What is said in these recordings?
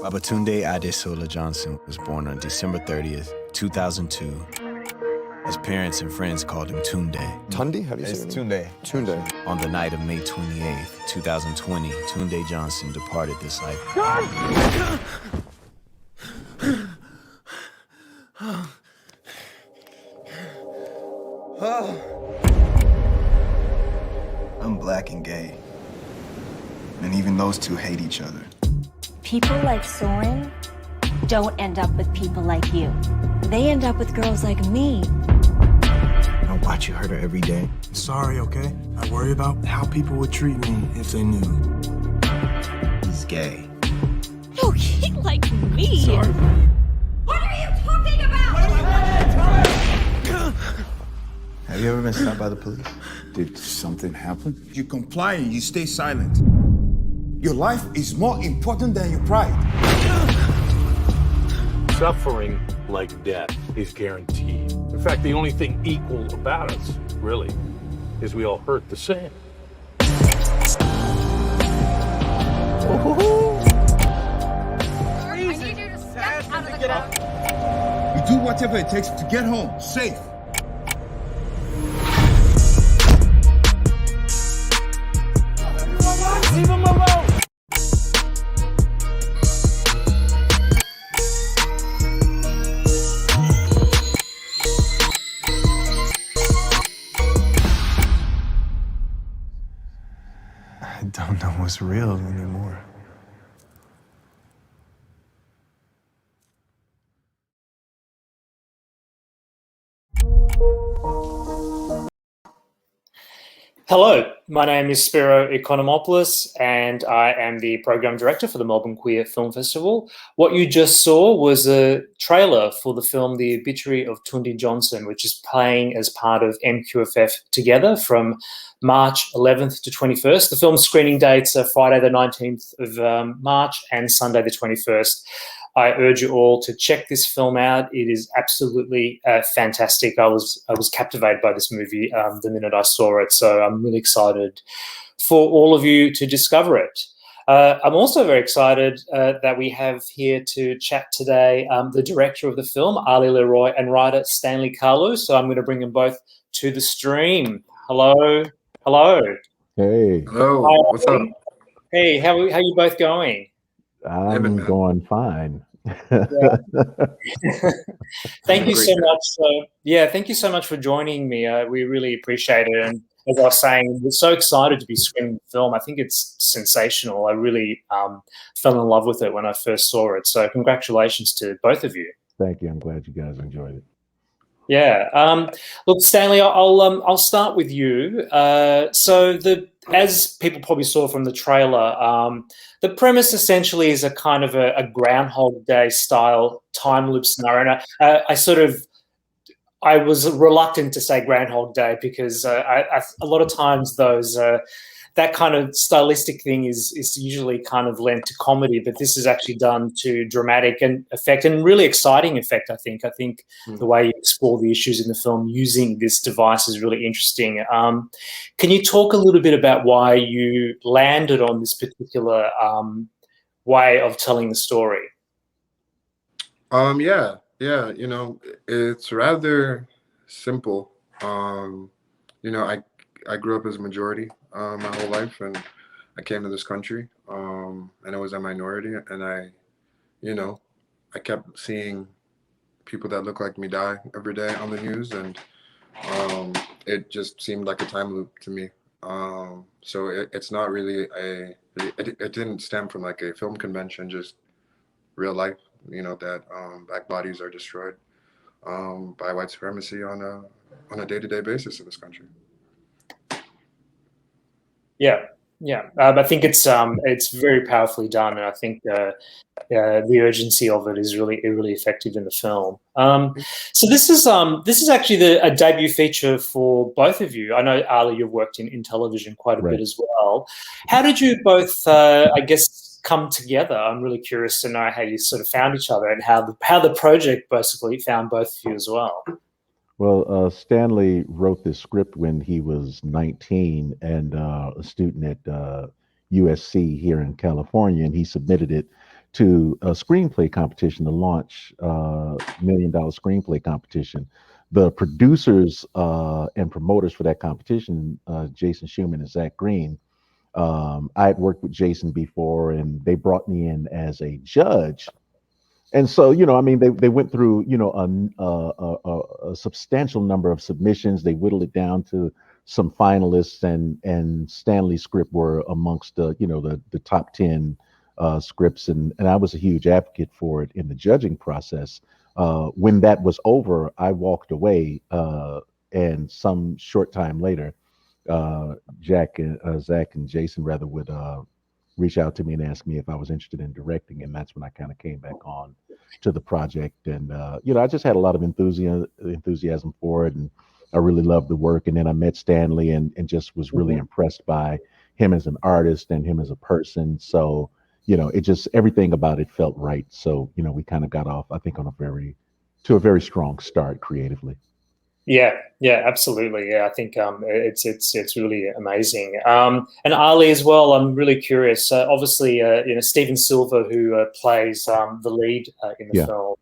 Babatunde Adesola Johnson was born on December 30th, 2002. His parents and friends called him Tunde. Tunde? How do you say it? Tunde. Tunde. On the night of May 28th, 2020, Tunde Johnson departed this life. I'm black and gay. And even those two hate each other. People like Soren don't end up with people like you. They end up with girls like me. I watch you hurt her every day. Sorry, okay? I worry about how people would treat me if they knew. He's gay. No, he like me. Sorry. What are you talking about? Have you ever been stopped by the police? Did something happen? You comply and you stay silent. Your life is more important than your pride. Suffering like death is guaranteed. In fact, the only thing equal about us, really, is we all hurt the same. I need you to step out of the car. You do whatever it takes to get home safe. Leave him alone! I don't know what's real anymore. Hello, my name is Spiro Economopoulos and I am the Program Director for the Melbourne Queer Film Festival. What you just saw was a trailer for the film The Obituary of Tunde Johnson, which is playing as part of MQFF Together from March 11th to 21st. The film screening dates are Friday the 19th of March and Sunday the 21st. I urge you all to check this film out. It is absolutely fantastic. I was captivated by this movie the minute I saw it, so I'm really excited for all of you to discover it. I'm also very excited that we have here to chat today the director of the film, Ali LeRoi, and writer Stanley Kalu. So I'm going to bring them both to the stream. Hello. Hello. Hey. Hello. Hi, What's up? Hey, how are you both going? I'm going fine. Thank you so much. Thank you so much for joining me. We really appreciate it. And as I was saying, we're so excited to be screening the film. I think it's sensational. I really fell in love with it when I first saw it. So congratulations to both of you. Thank you. I'm glad you guys enjoyed it. Yeah. Look, Stanley, I'll start with you. As people probably saw from the trailer, the premise essentially is a kind of a Groundhog Day style time loop scenario. And I was reluctant to say Groundhog Day because a lot of times those that kind of stylistic thing is usually kind of lent to comedy, but this is actually done to dramatic and effect and really exciting effect. I think the way you explore the issues in the film using this device is really interesting. Can you talk a little bit about why you landed on this particular way of telling the story? Yeah. You know, it's rather simple. I grew up as a majority my whole life, and I came to this country, and I was a minority, and I kept seeing people that look like me die every day on the news, and it just seemed like a time loop to me. So it's not really it didn't stem from like a film convention, just real life, that black bodies are destroyed by white supremacy on a day-to-day basis in this country. Yeah. I think it's very powerfully done, and I think the urgency of it is really effective in the film. So this is actually a debut feature for both of you. I know, Ali, you've worked in television quite a bit as well. How did you both, come together? I'm really curious to know how you sort of found each other and how the project basically found both of you as well. Well, Stanley wrote this script when he was 19 and a student at USC here in California, and he submitted it to a screenplay competition, the launch $1 million screenplay competition. The producers and promoters for that competition, Jason Schumann and Zach Green, I had worked with Jason before, and they brought me in as a judge. And so, I mean, they went through, a substantial number of submissions. They whittled it down to some finalists, and Stanley's script were amongst the top 10 scripts, and I was a huge advocate for it in the judging process. When that was over, I walked away, and some short time later, Zach and Jason rather would reach out to me and ask me if I was interested in directing, and that's when I kind of came back on to the project. And I just had a lot of enthusiasm for it, and I really loved the work. And then I met Stanley, and just was really impressed by him as an artist and him as a person. So it just, everything about it felt right. So we kind of got off, I think, on a very strong start creatively. Yeah, absolutely. Yeah, I think it's really amazing. And Ali as well. I'm really curious. Obviously, Stephen Silver, who plays the lead in the film,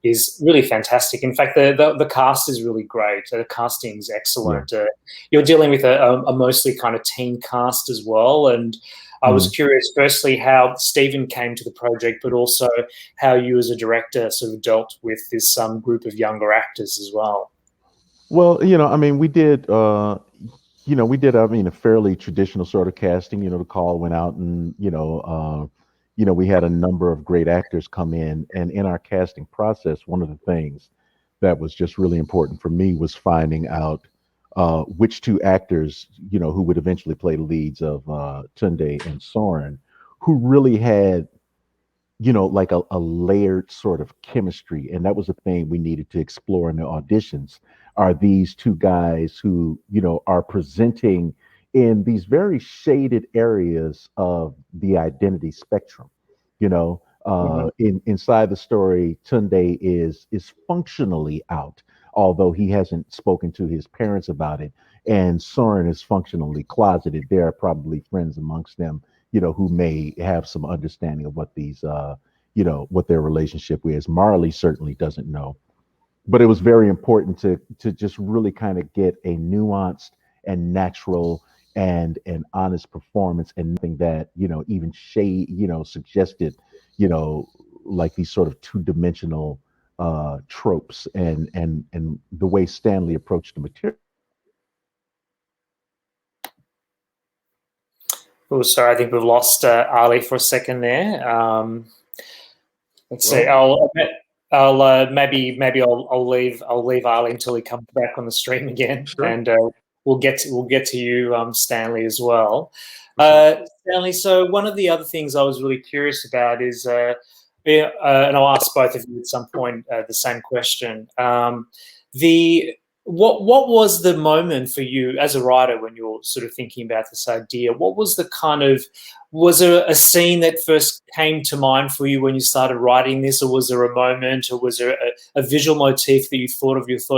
is really fantastic. In fact, the cast is really great. The casting is excellent. You're dealing with a mostly kind of teen cast as well, and I was curious, firstly, how Stephen came to the project, but also how you as a director sort of dealt with this group of younger actors as well. Well, I mean, we did, a fairly traditional sort of casting. The call went out, and we had a number of great actors come in, and in our casting process, one of the things that was just really important for me was finding out which two actors, who would eventually play the leads of Tunde and Soren, who really had, like a layered sort of chemistry. And that was a thing we needed to explore in the auditions. Are these two guys who, are presenting in these very shaded areas of the identity spectrum? Inside the story, Tunde is functionally out, although he hasn't spoken to his parents about it. And Soren is functionally closeted. There are probably friends amongst them, who may have some understanding of what these, what their relationship is. Marley certainly doesn't know. But it was very important to just really kind of get a nuanced and natural and an honest performance, and nothing that, even suggested, like these sort of two-dimensional tropes, and the way Stanley approached the material. Oh, sorry, I think we've lost Ali for a second there. Let's see. I'll maybe I'll leave Ali until he comes back on the stream again, and we'll get to you, Stanley, as well. Stanley, so one of the other things I was really curious about is, and I'll ask both of you at some point the same question. What was the moment for you as a writer when you're sort of thinking about this idea? What was the was there a scene that first came to mind for you when you started writing this, or was there a moment, or was there a visual motif that you thought,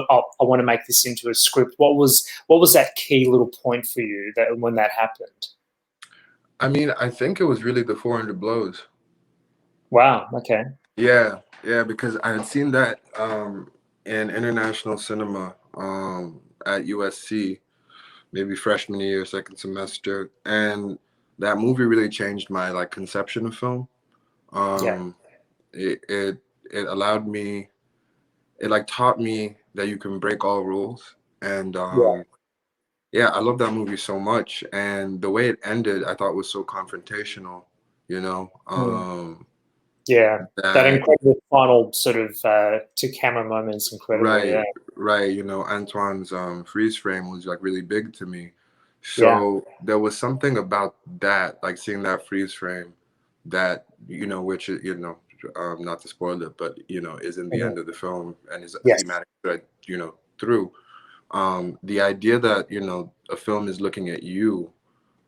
oh, I want to make this into a script? What was that key little point for you when that happened? I mean, I think it was really the 400 Blows. Wow. Okay. Yeah, because I had seen that in international cinema at USC, maybe freshman year, second semester, and that movie really changed my conception of film. It allowed me, it taught me that you can break all rules, and I love that movie so much, and the way it ended I thought was so confrontational, that incredible final sort of to camera moments, incredible. Right. Antoine's freeze frame was really big to me. So there was something about that, seeing that freeze frame that, which, not to spoil it, but, is in the end of the film and is a thematic thread, through. The idea that, a film is looking at you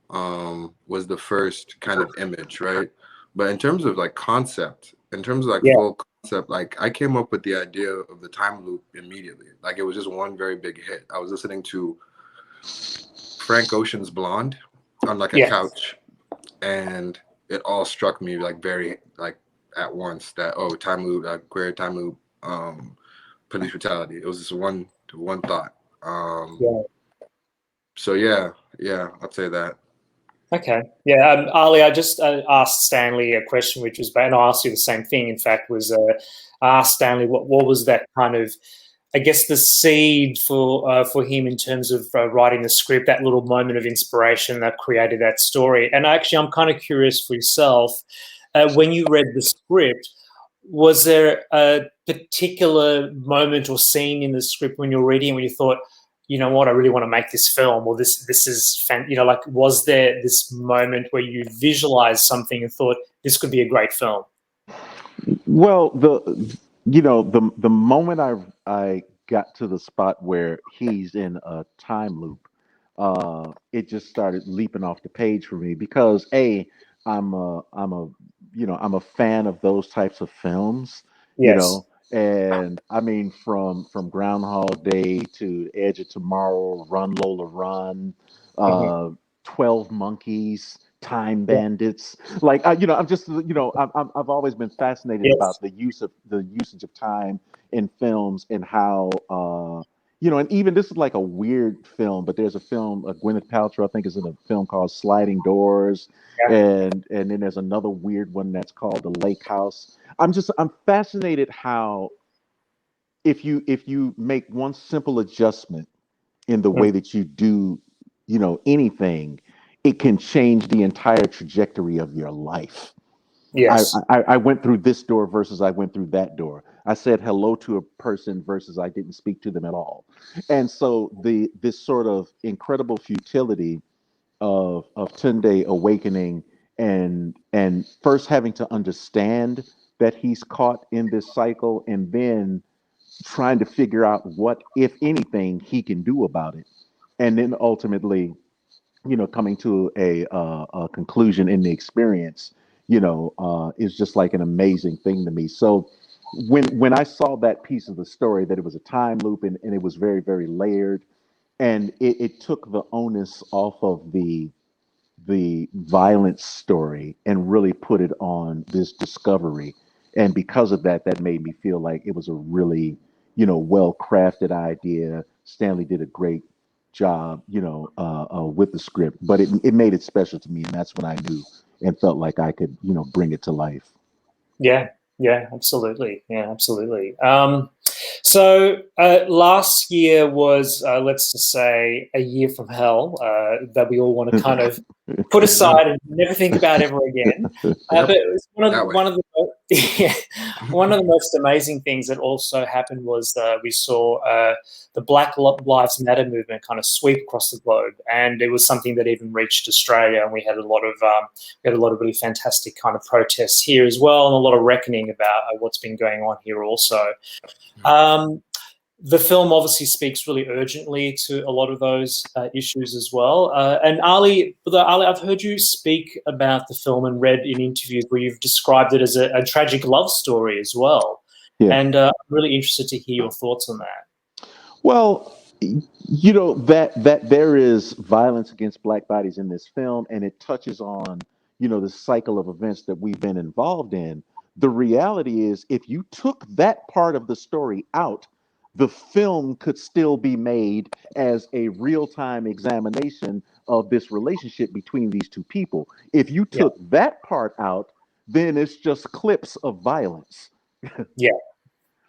was the first kind of image, right? But in terms of concept, in terms of full concept, I came up with the idea of the time loop immediately. It was just one very big hit. I was listening to Frank Ocean's Blonde on a couch and it all struck me like very like at once that time loop, like queer time loop, police brutality. It was just one thought. Yeah. So yeah, I'd say that. Okay. Yeah, Ali, I just asked Stanley a question, which was, and I asked you the same thing. In fact, was I asked Stanley what was that kind of, I guess, the seed for him in terms of writing the script, that little moment of inspiration that created that story. And actually, I'm kind of curious for yourself, when you read the script, was there a particular moment or scene in the script when you're reading when you thought, you know what, I really want to make this film, or this is like, was there this moment where you visualized something and thought this could be a great film? Well, the moment I got to the spot where he's in a time loop, it just started leaping off the page for me because I'm a fan of those types of films, you Yes. know, and I mean from Groundhog Day to Edge of Tomorrow, Run Lola Run, Mhm. 12 Monkeys, Time Yeah. Bandits. Like I'm just I've always been fascinated Yes. about the usage of time in films and how and even this is like a weird film, but there's a film, Gwyneth Paltrow, I think, is in a film called Sliding Doors, Yeah. and then there's another weird one that's called The Lake House. I'm fascinated how if you make one simple adjustment in the Mm. way that you do, anything, it can change the entire trajectory of your life. I, Yes. I went through this door versus I went through that door. I said hello to a person versus I didn't speak to them at all. And so this sort of incredible futility of Tunde awakening and first having to understand that he's caught in this cycle and then trying to figure out what, if anything, he can do about it. And then ultimately, coming to a conclusion in the experience, is just like an amazing thing to me. So when I saw that piece of the story, that it was a time loop and it was very, very layered, and it took the onus off of the violence story and really put it on this discovery. And because of that, that made me feel like it was a really, well crafted idea. Stanley did a great job, with the script, but it made it special to me. And that's when I knew and felt like I could, bring it to life. Yeah. Yeah. Absolutely. Yeah. Absolutely. So last year was, let's just say, a year from hell that we all want to kind of put aside and never think about ever again. But it was one of the yeah, one of the most amazing things that also happened was we saw the Black Lives Matter movement kind of sweep across the globe, and it was something that even reached Australia, and we had a lot of really fantastic kind of protests here as well, and a lot of reckoning about what's been going on here also. The film obviously speaks really urgently to a lot of those issues as well. And Ali, I've heard you speak about the film and read in interviews where you've described it as a tragic love story as well. Yeah. And I'm really interested to hear your thoughts on that. Well, that there is violence against Black bodies in this film, and it touches on, the cycle of events that we've been involved in. The reality is, if you took that part of the story out, the film could still be made as a real-time examination of this relationship between these two people. If you Yeah. took that part out, then it's just clips of violence. Yeah.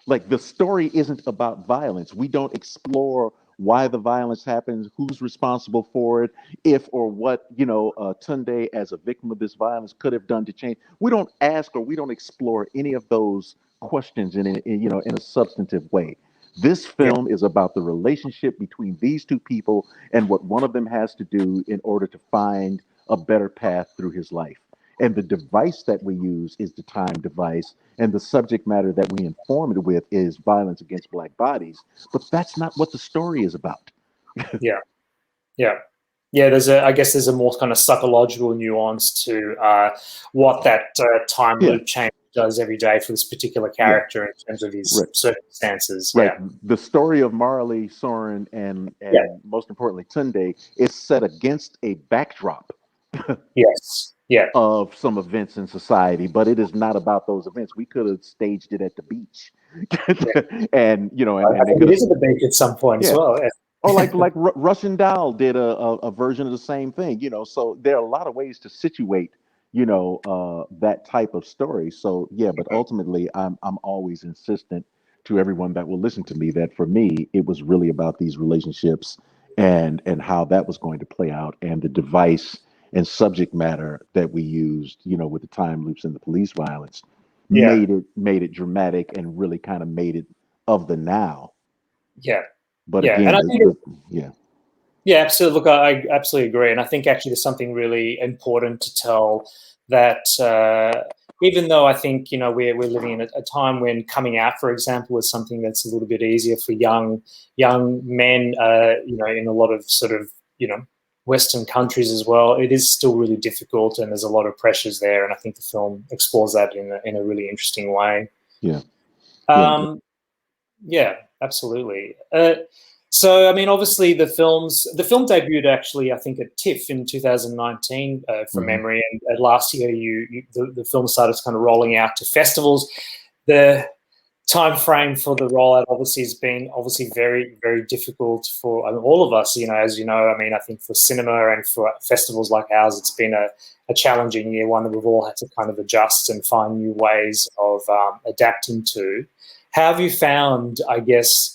Like, the story isn't about violence. We don't explore why the violence happens, who's responsible for it, if or what, Tunde as a victim of this violence could have done to change. We don't ask or we don't explore any of those questions in a substantive way. This Yeah. film is about the relationship between these two people and what one of them has to do in order to find a better path through his life. And the device that we use is the time device, and the subject matter that we inform it with is violence against Black bodies. But that's not what the story is about. Yeah. Yeah. Yeah, I guess there's a more kind of psychological nuance to what that time Yeah, loop change does every day for this particular yeah, character in terms of his right, circumstances. right. Yeah. The story of Marley, Soren, and Yeah. most importantly Tunde is set against a backdrop. Yes. of some events in society, but it is not about those events. We could have staged it at the beach, and I they think could it have, is at the beach at some point as yeah. well. Yeah. Or like Russian Doll did a version of the same thing, So there are a lot of ways to situate, that type of story. So yeah, but ultimately, I'm always insistent to everyone that will listen to me that for me, it was really about these relationships and how that was going to play out, and the device and subject matter that we used, with the time loops and the police violence, Yeah. made it dramatic and really kind of made it of the now. Yeah. But Yeah. again, And I think yeah. Yeah, absolutely. Look, I absolutely agree, and I think actually there's something really important to tell that even though I think we're living in a time when coming out, for example, is something that's a little bit easier for young men, in a lot of sort of Western countries as well, it is still really difficult, and there's a lot of pressures there, and I think the film explores that in a really interesting way. Yeah. Yeah, absolutely. So, I mean, obviously, the film debuted actually, I think, at TIFF in 2019, from memory, and last year, the film started kind of rolling out to festivals. The time frame for the rollout obviously has been very, very difficult for all of us. As you know, I mean, I think for cinema and for festivals like ours, it's been a challenging year, one that we've all had to kind of adjust and find new ways of adapting to. How have you found, I guess,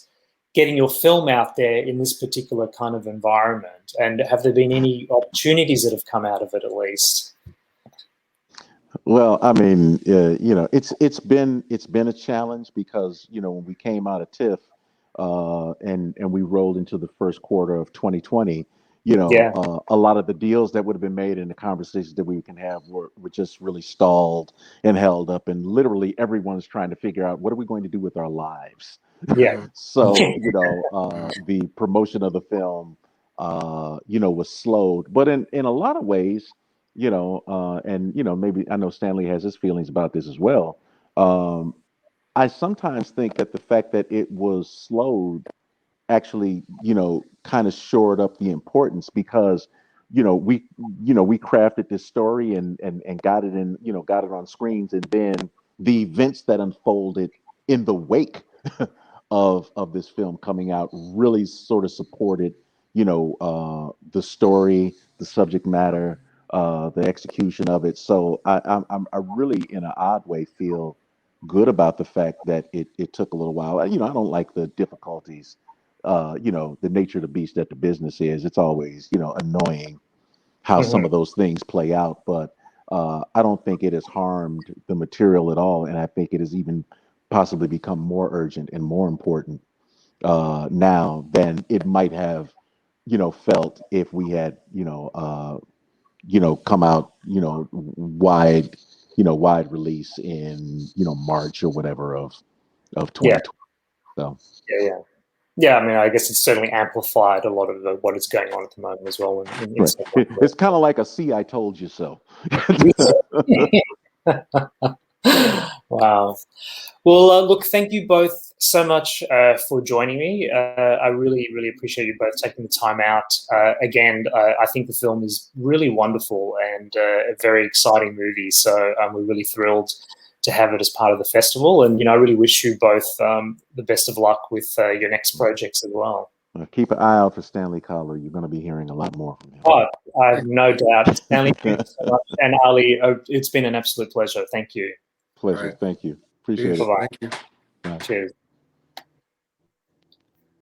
getting your film out there in this particular kind of environment? And have there been any opportunities that have come out of it, at least? Well, I mean, it's been a challenge because when we came out of TIFF, and we rolled into the first quarter of 2020, a lot of the deals that would have been made and the conversations that we can have were just really stalled and held up, and literally everyone's trying to figure out what are we going to do with our lives. Yeah. So the promotion of the film, was slowed, but in a lot of ways, and maybe I know Stanley has his feelings about this as well. I sometimes think that the fact that it was slowed actually, kind of shored up the importance, because, we crafted this story and got it in, got it on screens, and then the events that unfolded in the wake of this film coming out really sort of supported, the story, the subject matter, the execution of it. So I really, in an odd way, feel good about the fact that it took a little while. I don't like the difficulties, the nature of the beast that the business is. It's always, annoying how some of those things play out, but I don't think it has harmed the material at all. And I think it has even possibly become more urgent and more important now than it might have, felt if we had, come out, wide release in, March or whatever of 2020. So. Yeah, I mean, I guess it's certainly amplified a lot of what is going on at the moment as well. Right. It's kind of like a "see, I told you so." Wow. Well, look, thank you both so much for joining me. I really, really appreciate you both taking the time out. Again, I think the film is really wonderful and a very exciting movie. So we're really thrilled to have it as part of the festival. And, I really wish you both the best of luck with your next projects as well. Keep an eye out for Stanley Kalu. You're going to be hearing a lot more from him. Oh, I have no doubt. Stanley, thank you so much. And Ali, it's been an absolute pleasure. Thank you. Pleasure. Right. Thank you. Appreciate it. Bye-bye. Thank you. Bye. Cheers.